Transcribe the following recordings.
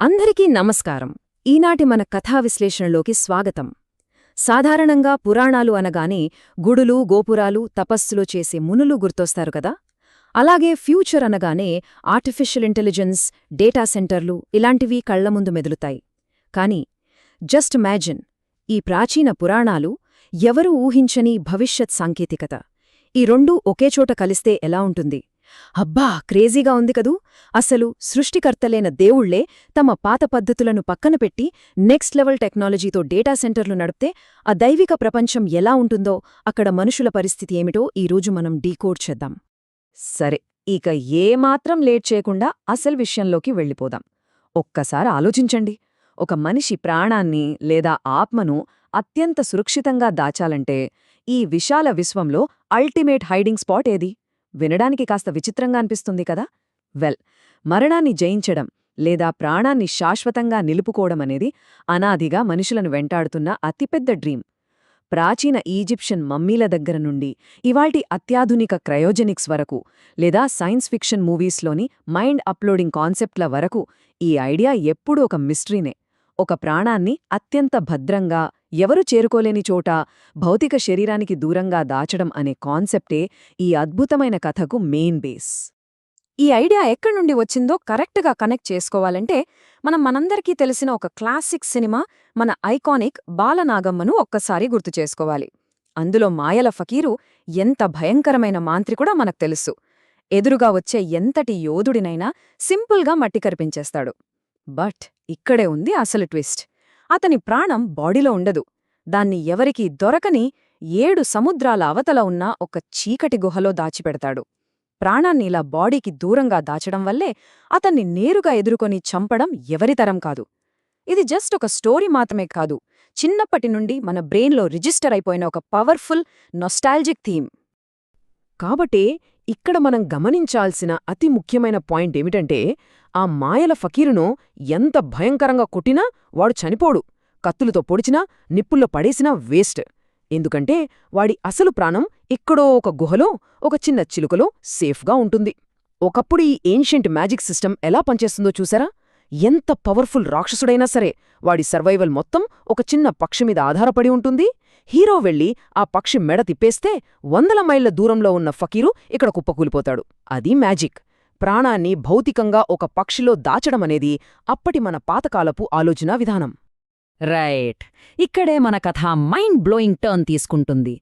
అందరికీ నమస్కారం. ఈనాటి మన కథా విశ్లేషణలోకి స్వాగతం. సాధారణంగా పురాణాలు అనగానే గుడులు, గోపురాలు, తపస్సులు చేసే మునులు గుర్తొస్తారు కదా. అలాగే ఫ్యూచర్ అనగానే ఆర్టిఫిషియల్ ఇంటెలిజెన్స్, డేటా సెంటర్లు ఇలాంటివి కళ్లముందు మెదులుతాయి. కాని జస్ట్ ఇమాజిన్, ఈ ప్రాచీన పురాణాలు, ఎవరూ ఊహించని భవిష్యత్ సాంకేతికత, ఈ రెండూ ఒకేచోట కలిస్తే ఎలా ఉంటుంది? అబ్బా, క్రేజీగా ఉంది కదూ. అసలు సృష్టికర్తలైన దేవుళ్లే తమ పాత పద్ధతులను పక్కనపెట్టి నెక్స్ట్ లెవెల్ టెక్నాలజీతో డేటా సెంటర్లు నడిపితే ఆ దైవిక ప్రపంచం ఎలా ఉంటుందో, అక్కడ మనుషుల పరిస్థితి ఏమిటో ఈరోజు మనం డీకోడ్ చేద్దాం. సరే, ఇక ఏమాత్రం లేట్ చేయకుండా అసలు విషయంలోకి వెళ్ళిపోదాం. ఒక్కసారి ఆలోచించండి. ఒక మనిషి ప్రాణాన్ని లేదా ఆత్మను అత్యంత సురక్షితంగా దాచాలంటే ఈ విశాల విశ్వంలో అల్టిమేట్ హైడింగ్ స్పాట్ ఏది? వినడానికి కాస్త విచిత్రంగా అనిపిస్తుంది కదా. మరణాన్ని జయించడం లేదా ప్రాణాన్ని శాశ్వతంగా నిలుపుకోవడమనేది అనాదిగా మనుషులను వెంటాడుతున్న అతిపెద్ద డ్రీమ్. ప్రాచీన ఈజిప్షియన్ మమ్మీల దగ్గర నుండి ఇవాల్టి అత్యాధునిక క్రయోజెనిక్స్ వరకు, లేదా సైన్స్ ఫిక్షన్ మూవీస్లోని మైండ్ అప్లోడింగ్ కాన్సెప్ట్ల వరకు ఈ ఐడియా ఎప్పుడూ ఒక మిస్టరీనే. ఒక ప్రాణాన్ని అత్యంత భద్రంగా, ఎవరు చేరుకోలేని చోట, భౌతిక శరీరానికి దూరంగా దాచడం అనే కాన్సెప్టే ఈ అద్భుతమైన కథకు మెయిన్ బేస్. ఈ ఐడియా ఎక్కడి నుండి వచ్చిందో కరెక్ట్గా కనెక్ట్ చేసుకోవాలంటే మనందరికీ తెలిసిన ఒక క్లాసిక్ సినిమా, మన ఐకానిక్ బాలనాగమ్మను ఒక్కసారి గుర్తు చేసుకోవాలి. అందులో మాయల ఫకీరు ఎంత భయంకరమైన మాంత్రికుడో మనకు తెలుసు. ఎదురుగా వచ్చే ఎంతటి యోధుడినైనా సింపుల్గా మట్టి కరిపించేస్తాడు. బట్ ఇక్కడే ఉంది అసలు ట్విస్ట్. అతని ప్రాణం బాడీలో ఉండదు. దాన్ని ఎవరికీ దొరకని 7 సముద్రాల అవతల ఉన్న ఒక చీకటి గుహలో దాచిపెడతాడు. ప్రాణాన్ని ఇలా బాడీకి దూరంగా దాచడం వల్లే అతన్ని నేరుగా ఎదుర్కొని చంపడం ఎవరితరం కాదు. ఇది జస్ట్ ఒక స్టోరీ మాత్రమే కాదు, చిన్నప్పటి నుండి మన బ్రెయిన్లో రిజిస్టర్ అయిపోయిన ఒక పవర్ఫుల్ నొస్టాల్జిక్ థీమ్. కాబట్టి ఇక్కడ మనం గమనించాల్సిన అతి ముఖ్యమైన పాయింట్ ఏమిటంటే, ఆ మాయల ఫకీరును ఎంత భయంకరంగా కొట్టినా వాడు చనిపోడు. కత్తులతో పొడిచినా, నిప్పుల్లో పడేసినా వేస్ట్. ఎందుకంటే వాడి అసలు ప్రాణం ఎక్కడో ఒక గుహలో, ఒక చిన్న చిలుకలో సేఫ్గా ఉంటుంది. ఒకప్పుడు ఈ ఏన్షియంట్ మ్యాజిక్ సిస్టమ్ ఎలా పనిచేస్తుందో చూసారా? ఎంత పవర్ఫుల్ రాక్షసుడైనా సరే వాడి సర్వైవల్ మొత్తం ఒక చిన్న పక్షి మీద ఆధారపడి ఉంటుంది. హీరో వెళ్ళి ఆ పక్షి మెడ తిప్పేస్తే 100 మైళ్ల దూరంలో ఉన్న ఫకీరు ఇక్కడ కుప్పకూలిపోతాడు. అది మ్యాజిక్. ప్రాణాన్ని భౌతికంగా ఒక పక్షిలో దాచడమనేది అప్పటి మన పాతకాలపు ఆలోచనా విధానం. రైట్, ఇక్కడే మన కథ మైండ్ బ్లోయింగ్ టర్న్ తీసుకుంటుంది.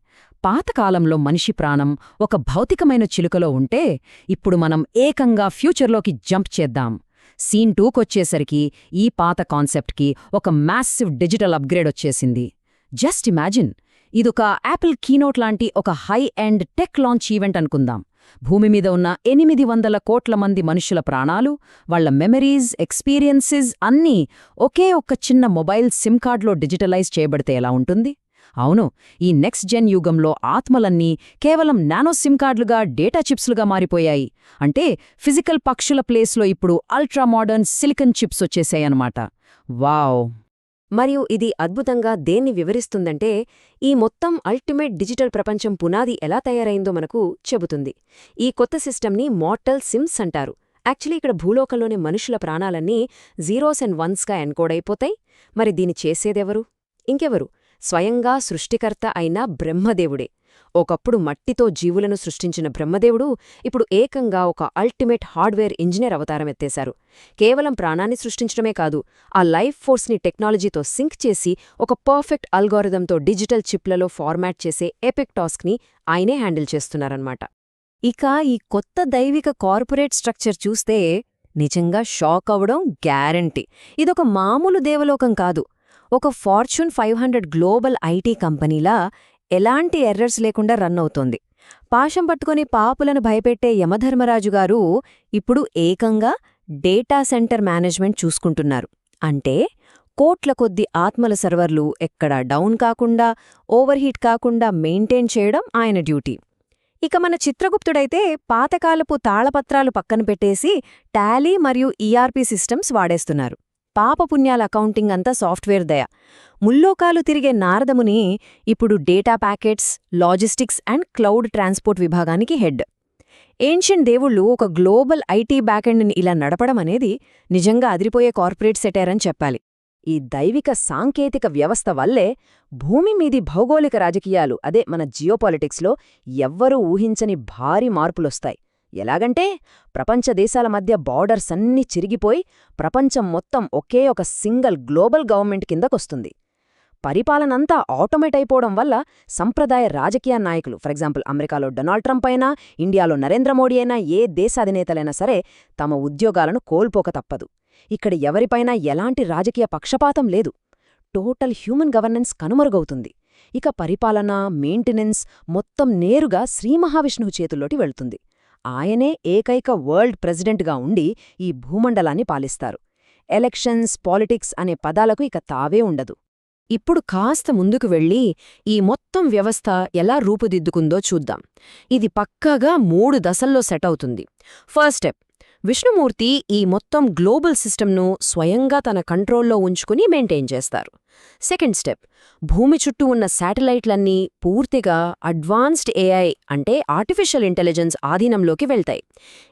పాతకాలంలో మనిషి ప్రాణం ఒక భౌతికమైన చిలుకలో ఉంటే, ఇప్పుడు మనం ఏకంగా ఫ్యూచర్లోకి జంప్ చేద్దాం. సీన్ 2కొచ్చేసరికి ఈ పాత కాన్సెప్ట్కి ఒక మ్యాసివ్ డిజిటల్ అప్గ్రేడ్ వచ్చేసింది. జస్ట్ ఇమాజిన్, ఇదొక యాపిల్ కీనోట్ లాంటి ఒక high end tech launch event అనుకుందాం. భూమి మీద ఉన్న 800 కోట్ల మంది మనుషుల ప్రాణాలు, వాళ్ల మెమరీస్, ఎక్స్పీరియన్సెస్ అన్నీ ఒకే ఒక్క చిన్న మొబైల్ సిమ్ కార్డ్లో డిజిటలైజ్ చేయబడితే ఎలా ఉంటుంది? అవును, ఈ నెక్స్ట్ జెన్ యుగంలో ఆత్మలన్నీ కేవలం నానో సిమ్ కార్డులుగా, డేటా చిప్స్లుగా మారిపోయాయి. అంటే ఫిజికల్ పక్షుల ప్లేస్లో ఇప్పుడు అల్ట్రా మోడర్న్ సిలికన్ చిప్స్ వచ్చేసాయన్నమాట. వావ్! మరియు ఇది అద్భుతంగా దేన్ని వివరిస్తుందంటే, ఈ మొత్తం అల్టిమేట్ డిజిటల్ ప్రపంచం పునాది ఎలా తయారైందో మనకు చెబుతుంది. ఈ కొత్త సిస్టమ్ని మార్టల్ సిమ్స్ అంటారు. యాక్చువల్లీ ఇక్కడ భూలోకంలోని మనుషుల ప్రాణాలన్నీ 0s and 1sగా ఎన్కోడైపోతాయి. మరి దీని చేసేదెవరు? ఇంకెవరు? స్వయంగా సృష్టికర్త అయిన బ్రహ్మదేవుడే. ఒకప్పుడు మట్టితో జీవులను సృష్టించిన బ్రహ్మదేవుడు ఇప్పుడు ఏకంగా ఒక అల్టిమేట్ హార్డ్వేర్ ఇంజనీర్ అవతారం ఎత్తేశారు. కేవలం ప్రాణాన్ని సృష్టించడమే కాదు, ఆ లైఫ్ ఫోర్స్ని టెక్నాలజీతో సింక్ చేసి ఒక పర్ఫెక్ట్ అల్గోరిథంతో డిజిటల్ చిప్లలో ఫార్మాట్ చేసే ఎపిక్ టాస్క్ని ఆయనే హ్యాండిల్ చేస్తున్నారన్నమాట. ఇక ఈ కొత్త దైవిక కార్పొరేట్ స్ట్రక్చర్ చూస్తే నిజంగా షాక్ అవడం గ్యారంటీ. ఇదొక మామూలు దేవలోకం కాదు. ఒక ఫార్చ్యూన్ 500 గ్లోబల్ ఐటీ కంపెనీలా ఎలాంటి ఎర్రర్స్ లేకుండా రన్ అవుతోంది. పాశం పట్టుకుని పాపులను భయపెట్టే యమధర్మరాజుగారు ఇప్పుడు ఏకంగా డేటా సెంటర్ మేనేజ్మెంట్ చూసుకుంటున్నారు. అంటే కోట్ల కొద్ది ఆత్మల సర్వర్లు ఎక్కడా డౌన్ కాకుండా, ఓవర్హీట్ కాకుండా మెయింటైన్ చేయడం ఆయన డ్యూటీ. ఇక మన చిత్రగుప్తుడైతే పాతకాలపు తాళపత్రాలు పక్కన పెట్టేసి టాలీ మరియు ఈఆర్పీ సిస్టమ్స్ వాడేస్తున్నారు. పాపపుణ్యాల అకౌంటింగ్ అంతా సాఫ్ట్వేర్ దయ. ముల్లోకాలు తిరిగే నారదముని ఇప్పుడు data packets, logistics and cloud transport విభాగానికి హెడ్. ఏన్షియంట్ దేవుళ్ళు ఒక గ్లోబల్ ఐటీ బ్యాకెండ్ని ఇలా నడపడం అనేది నిజంగా అదిరిపోయే కార్పొరేట్ సెటైర్ అని చెప్పాలి. ఈ దైవిక సాంకేతిక వ్యవస్థ వల్లే భూమి మీది భౌగోళిక రాజకీయాలు అదే మన జియోపాలిటిక్స్లో ఎవ్వరూ ఊహించని భారీ మార్పులొస్తాయి. ఎలాగంటే ప్రపంచ దేశాల మధ్య బార్డర్స్ అన్నీ చిరిగిపోయి ప్రపంచం మొత్తం ఒకే ఒక సింగిల్ గ్లోబల్ గవర్నమెంట్ కిందకొస్తుంది. పరిపాలనంతా ఆటోమేట్ అయిపోవడం వల్ల సంప్రదాయ రాజకీయ నాయకులు ఫర్ ఎగ్జాంపుల్ అమెరికాలో డొనాల్డ్ ట్రంప్ అయినా, ఇండియాలో నరేంద్ర మోడీ అయినా ఏ దేశాధినేతలైనా సరే తమ ఉద్యోగాలను కోల్పోక తప్పదు. ఇక్కడ ఎవరిపైనా ఎలాంటి రాజకీయ పక్షపాతం లేదు. టోటల్ హ్యూమన్ గవర్నెన్స్ కనుమరుగవుతుంది. ఇక పరిపాలన, మెయింటెనెన్స్ మొత్తం నేరుగా శ్రీమహావిష్ణువు చేతుల్లోకి వెళ్తుంది. ఆయనే ఏకైక వరల్డ్ ప్రెసిడెంట్గా ఉండి ఈ భూమండలాన్ని పాలిస్తారు. ఎలక్షన్స్, పాలిటిక్స్ అనే పదాలకు ఇక తావే ఉండదు. ఇప్పుడు కాస్త ముందుకు వెళ్ళి ఈ మొత్తం వ్యవస్థ ఎలా రూపుదిద్దుకుందో చూద్దాం. ఇది పక్కాగా 3 దశల్లో సెట్ అవుతుంది. ఫస్ట్ స్టెప్, విష్ణుమూర్తి ఈ మొత్తం గ్లోబల్ సిస్టమ్ను స్వయంగా తన కంట్రోల్లో ఉంచుకుని మెయింటైన్ చేస్తారు. సెకండ్ స్టెప్, భూమి చుట్టూ ఉన్న శాటిలైట్లన్నీ పూర్తిగా అడ్వాన్స్డ్ ఏఐ అంటే ఆర్టిఫిషియల్ ఇంటెలిజెన్స్ ఆధీనంలోకి వెళ్తాయి.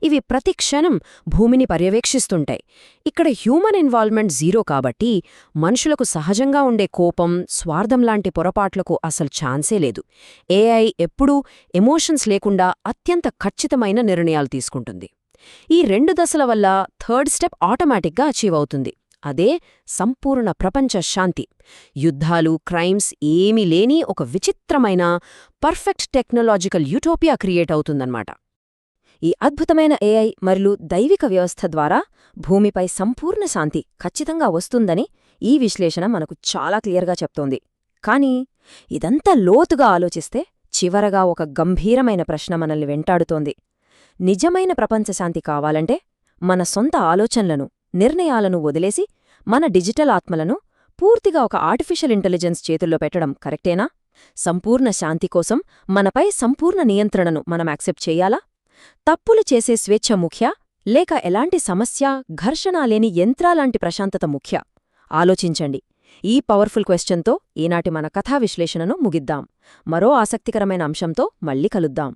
ఇవి ప్రతి క్షణం భూమిని పర్యవేక్షిస్తుంటాయి. ఇక్కడ హ్యూమన్ ఇన్వాల్వ్మెంట్ జీరో కాబట్టి మనుషులకు సహజంగా ఉండే కోపం, స్వార్థం లాంటి పొరపాట్లకు అసలు ఛాన్సే లేదు. ఏఐ ఎప్పుడూ ఎమోషన్స్ లేకుండా అత్యంత ఖచ్చితమైన నిర్ణయాలు తీసుకుంటుంది. ఈ 2 దశల వల్ల థర్డ్ స్టెప్ ఆటోమేటిక్గా అచీవ్ అవుతుంది. అదే సంపూర్ణ ప్రపంచ శాంతి. యుద్ధాలు, క్రైమ్స్ ఏమీ లేని ఒక విచిత్రమైన పర్ఫెక్ట్ టెక్నాలజికల్ యూటోపియా క్రియేట్ అవుతుందన్నమాట. ఈ అద్భుతమైన ఏఐ మరియు దైవిక వ్యవస్థ ద్వారా భూమిపై సంపూర్ణ శాంతి ఖచ్చితంగా వస్తుందని ఈ విశ్లేషణ మనకు చాలా క్లియర్గా చెప్తోంది. కానీ ఇదంతా లోతుగా ఆలోచిస్తే చివరగా ఒక గంభీరమైన ప్రశ్న మనల్ని వెంటాడుతోంది. నిజమైన ప్రపంచశాంతి కావాలంటే మన సొంత ఆలోచనలను, నిర్ణయాలను వదిలేసి మన డిజిటల్ ఆత్మలను పూర్తిగా ఒక ఆర్టిఫిషియల్ ఇంటెలిజెన్స్ చేతుల్లో పెట్టడం కరెక్టేనా? సంపూర్ణ శాంతి కోసం మనపై సంపూర్ణ నియంత్రణను మనం యాక్సెప్ట్ చెయ్యాలా? తప్పులు చేసే స్వేచ్ఛ ముఖ్య, లేక ఎలాంటి సమస్య, ఘర్షణ లేని యంత్రాలాంటి ప్రశాంతత ముఖ్య? ఆలోచించండి. ఈ పవర్ఫుల్ క్వశ్చన్తో ఈనాటి మన కథా విశ్లేషణను ముగిద్దాం. మరో ఆసక్తికరమైన అంశంతో మళ్ళీ కలుద్దాం.